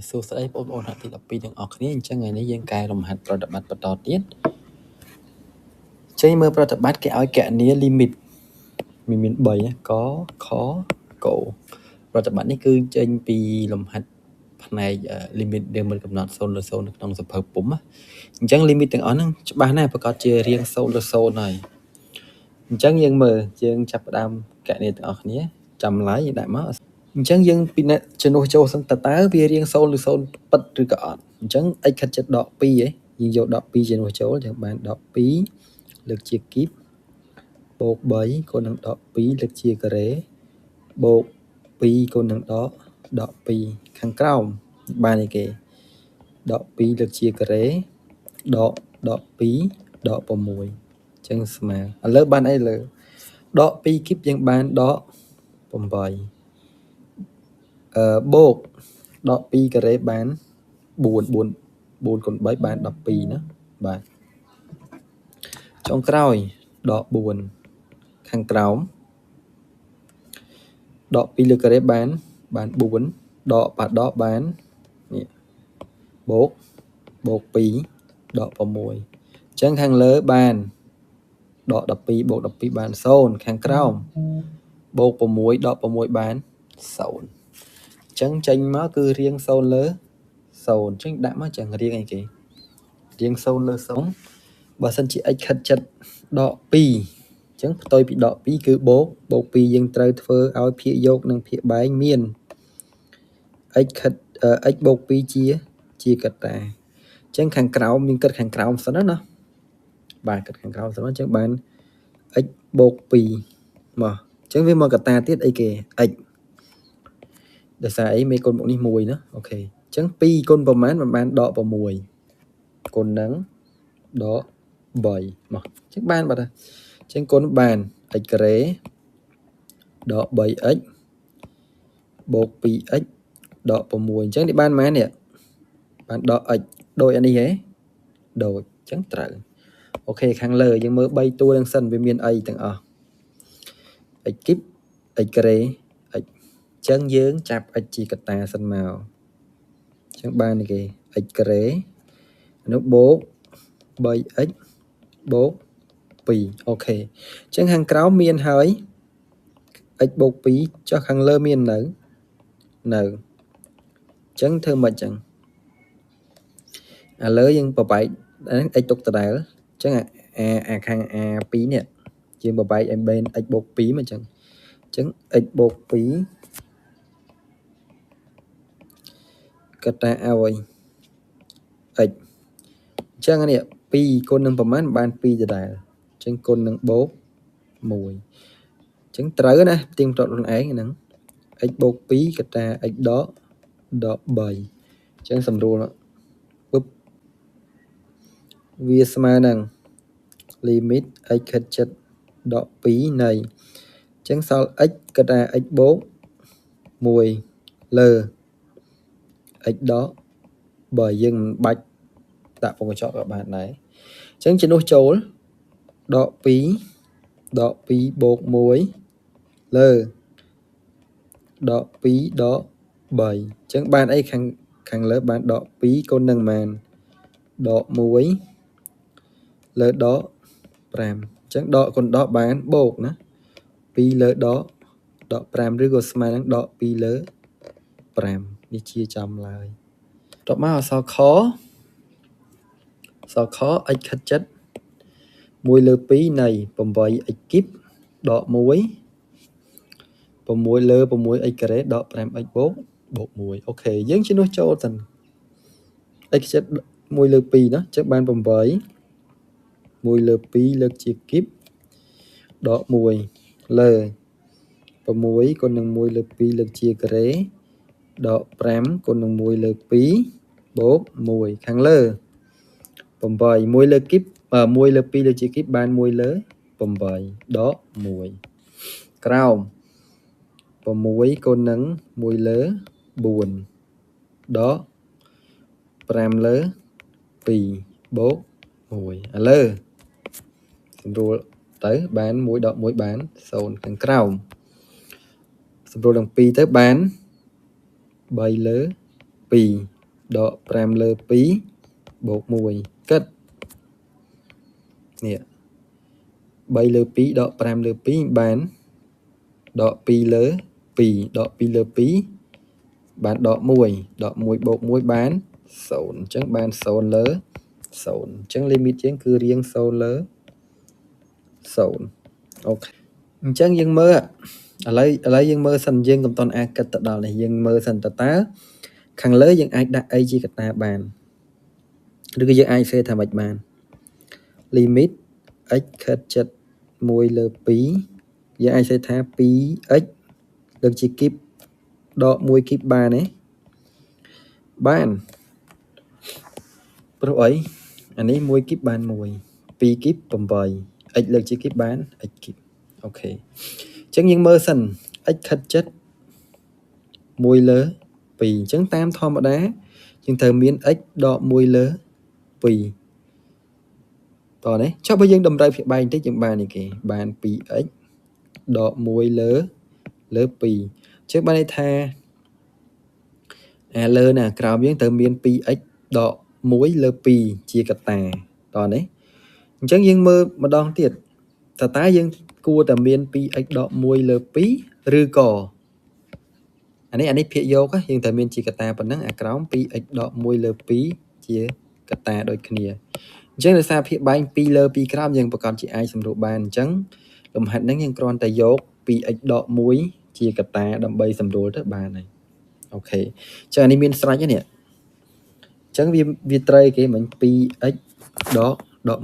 សួស្តីបងប្អូនអ្នកទី12ទាំងអស់គ្នាអញ្ចឹងថ្ងៃនេះយើងកែលំហាត់ប្រតិបត្តិបន្តទៀតចេញមើលប្រតិបត្តិគេឲ្យកណនី limit មាន3កខកប្រតិបត្តិនេះគឺចេញពីលំហាត់ផ្នែក limit ដែលមិនកំណត់0ឬ0នៅក្នុងសភៅពុម្ពអញ្ចឹង limit ទាំងអស់ហ្នឹងច្បាស់ណាស់ប្រកាសជារៀង0ឬ0ហើយអញ្ចឹងយើងមើលយើងចាប់ផ្ដើមកណនីទាំងអស់គ្នាចាំឡាយដាក់មកអញ្ចឹងយើងពិនិត្យជំនួសចូលសិនតើវារៀង0ឬ0ពិតឬក៏អត់អញ្ចឹង x ខិតចិត្តដក2យើងយកដក2ជំនួសចូលចឹងបានដក2លើកជាគីបបូក3គុណនឹងដក2លើកជាការ៉េបូក2គុណនឹងដក2ខាងក្រោមបានអីគេដក2លើកជាការ៉េដក2ដក6អញ្ចឹងស្មើឥឡូវបានអីលើដក2គីបយើងបានដក8បូកដក2ការ៉េបាន4គុណ3បាន12ណាបាទចុងក្រោយដក4ខាងក្រោមដក2លើការ៉េបាន4ដកបាននេះបូក2ដក6អញ្ចឹងខាងលើបានដក12បូក12បាន0ខាងក្រោមបូក6ដក6បាន0អញ្ចឹងចេញមកគឺរៀង0លើ0អញ្ចឹងដាក់មកចឹងរៀងអីគេរៀង0លើ0បើសិនជា x ខិតចិត្តដក2អញ្ចឹងផ្ទុយពីដក2គឺបូក2យើងត្រូវធ្វើឲ្យភាគយកនិងភាគបែងមាន x ខិតx បូក2ជាកត្តាអញ្ចឹងខាងក្រោមយើងគិតខាងក្រោមសិនណាបាទគិតខាងក្រោមសិនអញ្ចឹងបាន x បូក2មកអញ្ចឹងវាមកកត្តាទៀតអីគេ x ដោយសារអីមេគុណមុខនេះ1ណាអូខេអញ្ចឹង2គុណប្រមាណបានដក6គុណនឹងដក3មកអញ្ចឹងបានបាត់ហើយអញ្ចឹងគុណបាន x ការ៉េដក 3x បូក 2x ដក 6អញ្ចឹងនេះបានម៉ាននេះបានដក x ដូចអានេះហ៎ដូចអញ្ចឹងត្រូវអូខេខាងលើយើងមើល3តួនឹងសិនវាមានអីទាំងអស់ x គីប x ការ៉េ x អញ្ចឹងយើងចាប់ x ជាកត្តាសិនមកអញ្ចឹងបានគេ x ការ៉េនោះបូក 3x បូក2អូខេអញ្ចឹងខាងក្រោមមានហើយ x បូក2ចុះខាងលើមាននៅអញ្ចឹងធ្វើមិនអញ្ចឹងឥឡូវយើងបបែក x ទុកដដែលអញ្ចឹងអាខាង a2 នេះយើងបបែកឲ្យបែន x បូក2មកអញ្ចឹងx បូក2កត្តាឲ្យ x អញ្ចឹងនេះ2គុណនឹងប្រមាណបាន2ដដែលអញ្ចឹងគុណនឹងបូក1អញ្ចឹងត្រូវណាទៀងទាត់ខ្លួនឯងហ្នឹង x បូក2កត្តា x ដក3អញ្ចឹងសម្រួលពឹបវាស្មើនឹង limit x ខិតចិត្តដក2នៃអញ្ចឹងសល់ x កត្តា x បូក1លើ x ដក3យើងមិនបាច់ដាក់ពងកញ្ចក់ក៏បានដែរអញ្ចឹងជំនួសចូលដក2បូក1លើដក2ដក3អញ្ចឹងបានអីខាងលើបានដក2គុណនឹងម៉ានដក1លើដក5អញ្ចឹងដកគុណដកបានបូកណា2លើដក5ឬក៏ស្មើនឹងដក2លើ5នេះជាចំឡើយតបមកអក្សរខx ខិតចិត្ត1លើ2នៃ 8x គីបដក1 6លើ 6x ការ៉េដក 5x បូក1អូខេយើងជំនួសចូលសិន x ចិត្ត1លើ2ណាចឹងបាន8 1លើ2លើកជាគីបដក1លើ6គុណនឹង1លើ2លើកជាការ៉េដក5គុណនឹង1លើ2បូក1ខាងលើ8 1លើគីប1លើ2លើជាគីបបាន1លើ8ដក1ក្រោម6គុណនឹង1លើ4ដក5លើ2បូក1ឥឡូវសម្រួលទៅបាន1ដក1បាន0ខាងក្រោមសម្រួលទាំង2ទៅបាន3លើ 2 ដក 5 លើ 2 បូក 1 គិតនេះ 3 លើ 2 ដក 5 លើ 2 បានដក 2 លើ 2 ដក 2 លើ 2 បានដក 1 ដក 1 បូក 1 បាន 0 អញ្ចឹងបាន 0 លើ 0 អញ្ចឹង limit យើងគឺរៀង 0 លើ 0 អូខេអញ្ចឹងយើងមើលឥឡូវយើងមើលសិនយើងកំតន់អាចគិតទៅដល់នេះយើងមើលសិនតើខាងលើយើងអាចដាក់អីជាកត្តាបានឬក៏យើងអាចសេថាម៉េចបាន limit x ខិតជិត 1 លើ 2 យើងអាចសេថា 2x លើកជាគីបដក 1 គីបបានទេបានព្រោះអីអានេះ 1 គីបបាន 1 2 គីប 8 x លើកជាគីបបាន x គីបអូខេអញ្ចឹងយើងមើលសិន x ខិតជិត 1 លើ 2 អញ្ចឹងតាមធម្មតាយើងត្រូវមាន x ដក 1 លើ 2តោះនេះចុះបើយើងតម្រូវភាគបែកបន្តិចយើងបាននេះគេបាន 2x ដក 1 លើ 2 អញ្ចឹងបានន័យថាលើណាក្រោមយើងត្រូវមាន 2x ដក 1 លើ 2 ជាកត្តាតោះនេះអញ្ចឹងយើងមើលម្ដងទៀតតើយើងគួរតែមាន 2x ដក 1 លើ 2 ឬក៏អានេះភាគយកយើងត្រូវមានជាកត្តាប៉ុណ្ណឹងអាក្រោម 2x ដក 1 លើ 2 ជាកត្តាដូចគ្នាអញ្ចឹងដោយសារភាគបែក 2 លើ 2 ក្រោមយើងប្រកាសជាអាចសម្រួលបានអញ្ចឹងលំហាត់ហ្នឹងយើងគ្រាន់តែយក 2x ដក 1 ជាកត្តាដើម្បីសម្រួលទៅបានហើយអូខេអញ្ចឹងអានេះមានស្រេចហ្នឹងនេះអញ្ចឹងវាត្រូវគេមិញ 2x ដក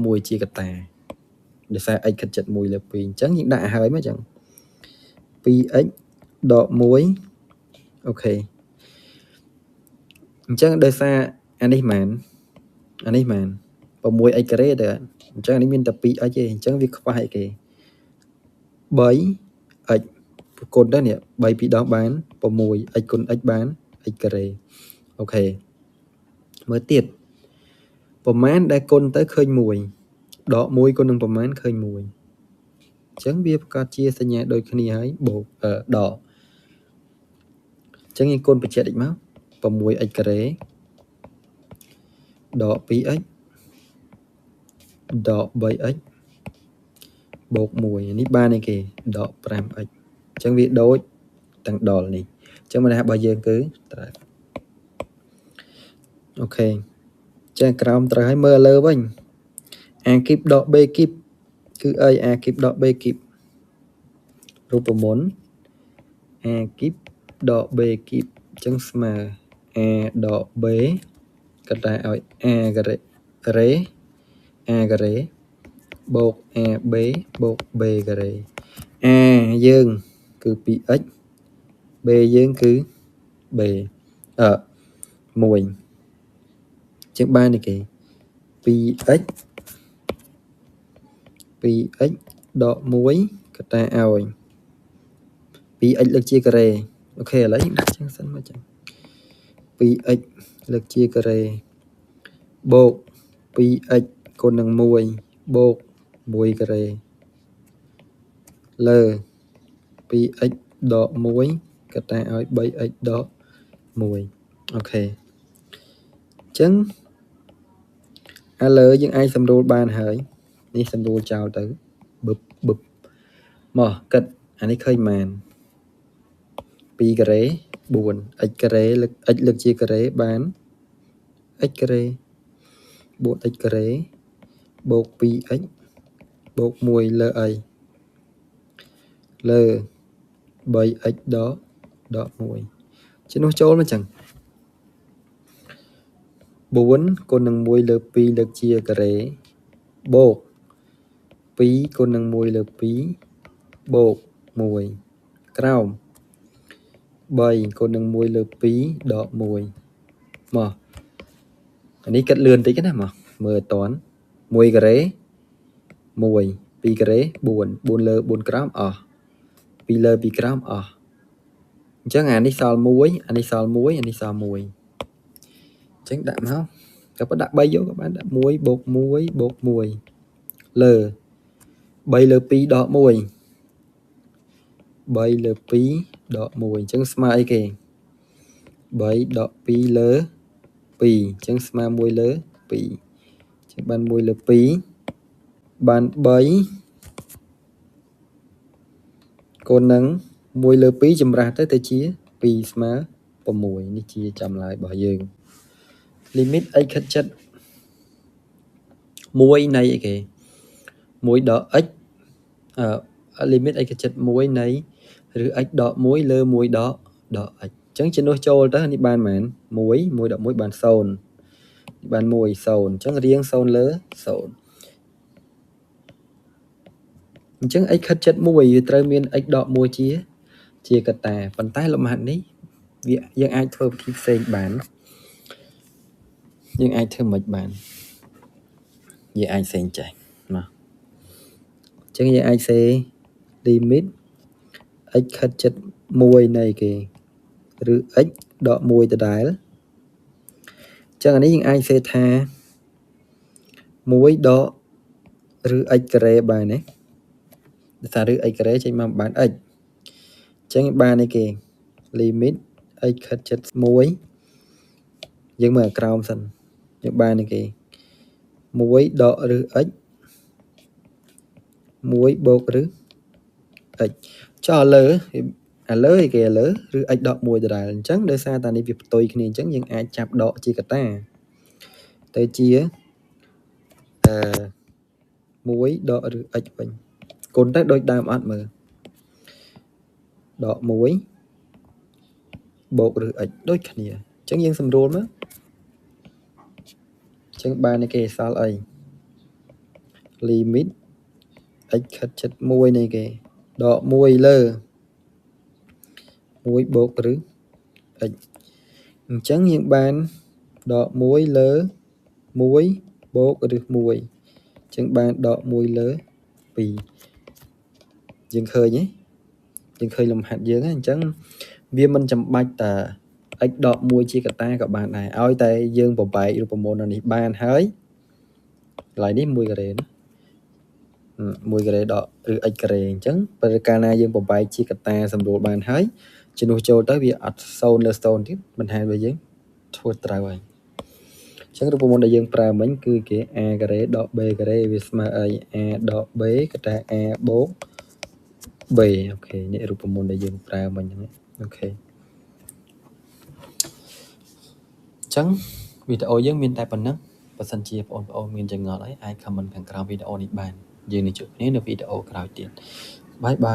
1 ជាកត្តាដោយសារ x ខិតជិត 1 លើ 2 អញ្ចឹងយើងដាក់ឲ្យហើយមកអញ្ចឹង 2x ដក 1 អូខេអញ្ចឹងដោយសារអានេះមែន 6x ការ៉េទៅអញ្ចឹងនេះមានតែ 2x ទេអញ្ចឹងវាខ្វះអីគេ 3x ប្រគុណទៅនេះ3 2ដងបាន 6x គុណ x បាន x ការ៉េអូខេមើលទៀតប្រមាណដែលគុណទៅឃើញ1ដក 1 គុណនឹងប្រមាណឃើញ1អញ្ចឹងវាប្រកាសជាសញ្ញាដូចគ្នាហើយបូកដកអញ្ចឹងយើងគុណបញ្ជាក់តិចមក 6x ការ៉េដក 2x ដក 3x បូក 1នេះបានអីគេដក 5x អញ្ចឹងវាដូចទាំងដល់នេះអញ្ចឹងបញ្ហារបស់យើងគឺត្រូវអូខេចាក្រោមត្រូវឲ្យមើលលើវិញ a គីបដក b គីបគឺអី a គីបដក b គីបរូបមន្ត a គីបដក b គីបអញ្ចឹងស្មើ a ដក b ក៏តែឲ្យ a ការ៉េ a ការ៉េបូក ab បូក b ការ៉េ a យើងគឺ 2x b យើងគឺ b 1ជាងបាននេះគេ 2x ដក 1 ក៏តែឲ្យ 2x លើកជាការ៉េអូខេឥឡូវយើងដាក់ចឹងសិនមកចឹង 2x លើកជាការ៉េបូក 2x គុណនឹង 1 បូក 1 ការ៉េលើ 2x ដក 1 ក៏តែឲ្យ 3x ដក 1អូខេអញ្ចឹងឥឡូវយើងអាចសម្រួលបានហើយនេះសម្រួលចោលទៅបឹបមកគិតអានេះឃើញមែន2ការ៉េ 4x ការ៉េលើក x លើកជាការ៉េបាន x ការ៉េ 4x ការ៉េបូក 2x បូក 1 លើអីលើ 3x ដក 1ជំនួសចូលមកចឹង 4 គុណនឹង 1 លើ 2 លើកជាការ៉េបូក 2 គុណនឹង 1 លើ 2 បូក 1 ក្រោម 3 គុណនឹង 1 លើ 2 ដក 1មកអានេះគិតលឿនតិចណាមកមើលអត់តាន់1ការ៉េ1 2ការ៉េ4 4លើ4ក្រោមអស់2លើ2ក្រោមអស់អញ្ចឹងអានេះសល់1អានេះសល់1អានេះសល់1អញ្ចឹងដាក់មកក៏ប៉ុន្តែដាក់3យកក៏បានដាក់1បូក1បូក1លើ3លើ2ដក1 3លើ2ដក1អញ្ចឹងស្មើអីគេ 3 ដក 2 លើ 2 អញ្ចឹងស្មើ1លើ 2 អញ្ចឹងបាន1លើ 2 បាន 3 កូននឹង1លើ 2 ចម្រាស់ទៅជា 2 ស្មើ 6 នេះជាចម្លើយរបស់យើង limit x ខិតជិត 1 នៃអីគេ1 ដក x limit x ខិតជិត 1 នៃឬ x ដក 1 លើ 1 ដក x អញ្ចឹងជំនួសចូលទៅនេះបានមែន1 1ដក 1 បាន 0 បាន 1 0 អញ្ចឹងរៀង 0 លើ 0 អញ្ចឹង x ខិតជិត 1 វាត្រូវមាន x ដក 1 ជាកត្តាប៉ុន្តែលំហាត់នេះវាយើងអាចធ្វើវិធីផ្សេងបានយើងអាចធ្វើមិនបានយើងអាចផ្សេងចេះណាអញ្ចឹងយើងអាចសេ limit x ខិតជិត 1 នៃគេឬ x ដក 1 ដដែលអញ្ចឹងអានេះយើងអាចសេថា1ដកឬ x ការ៉េបានទេដោយសារឬ x ការ៉េចេញមកបាន x អញ្ចឹងបាននេះគេ limit x ខិតជិត 1 យើងមើលក្រោមសិនយើងបាននេះគេ1ដកឬ x 1បូកឬ x ចុះឥឡូវគេឥឡូវឬ x ដក 1 ដដែលអញ្ចឹងដោយសារតានេះវាផ្ទុយគ្នាអញ្ចឹងយើងអាចចាប់ដកជាកត្តាទៅជា1ដកឬ x វិញគុណទៅដូចដើមអត់មើលដក 1 បូកឬ x ដូចគ្នាអញ្ចឹងយើងសម្រួលមើលអញ្ចឹងបាននេះគេសល់អី limit x ខិតជិត 1 នៃគេដក 1 លើ1បូកឬ x អញ្ចឹងយើងបានដក 1 លើ1បូកឬ 1 អញ្ចឹងបានដក 1 លើ 2 យើងឃើញទេយើងឃើញលំហាត់យើងអញ្ចឹងវាមិនចាំបាច់តា x ដក 1 ជាកត្តាក៏បានដែរឲ្យតែយើងបំបែករូបមន្តនេះបានហើយកន្លែងនេះ1ការ៉េណា1ការ៉េដកឬ x ការ៉េអញ្ចឹងបើកាលណាយើងបំបែកជាកត្តាសម្រួលបានហើយជំនួសចូលទៅវាអត់0លើ0ទៀតមិនថាវាយើងធ្វើត្រូវហើយអញ្ចឹងរូបមន្តដែលយើងប្រើមិញគឺគេ a ការ៉េដក b ការ៉េវាស្មើអី a ដក b កត្តា a បូក b អូខេនេះរូបមន្តដែលយើងប្រើមិញហ្នឹងអូខេអញ្ចឹងវីដេអូយើងមានតែប៉ុណ្ណឹងបើសិនជាបងប្អូនមានចម្ងល់អីអាច comment ខាងក្រោមវីដេអូនេះបានយើងនឹងជួបគ្នានៅវីដេអូក្រោយទៀតបាយបាយ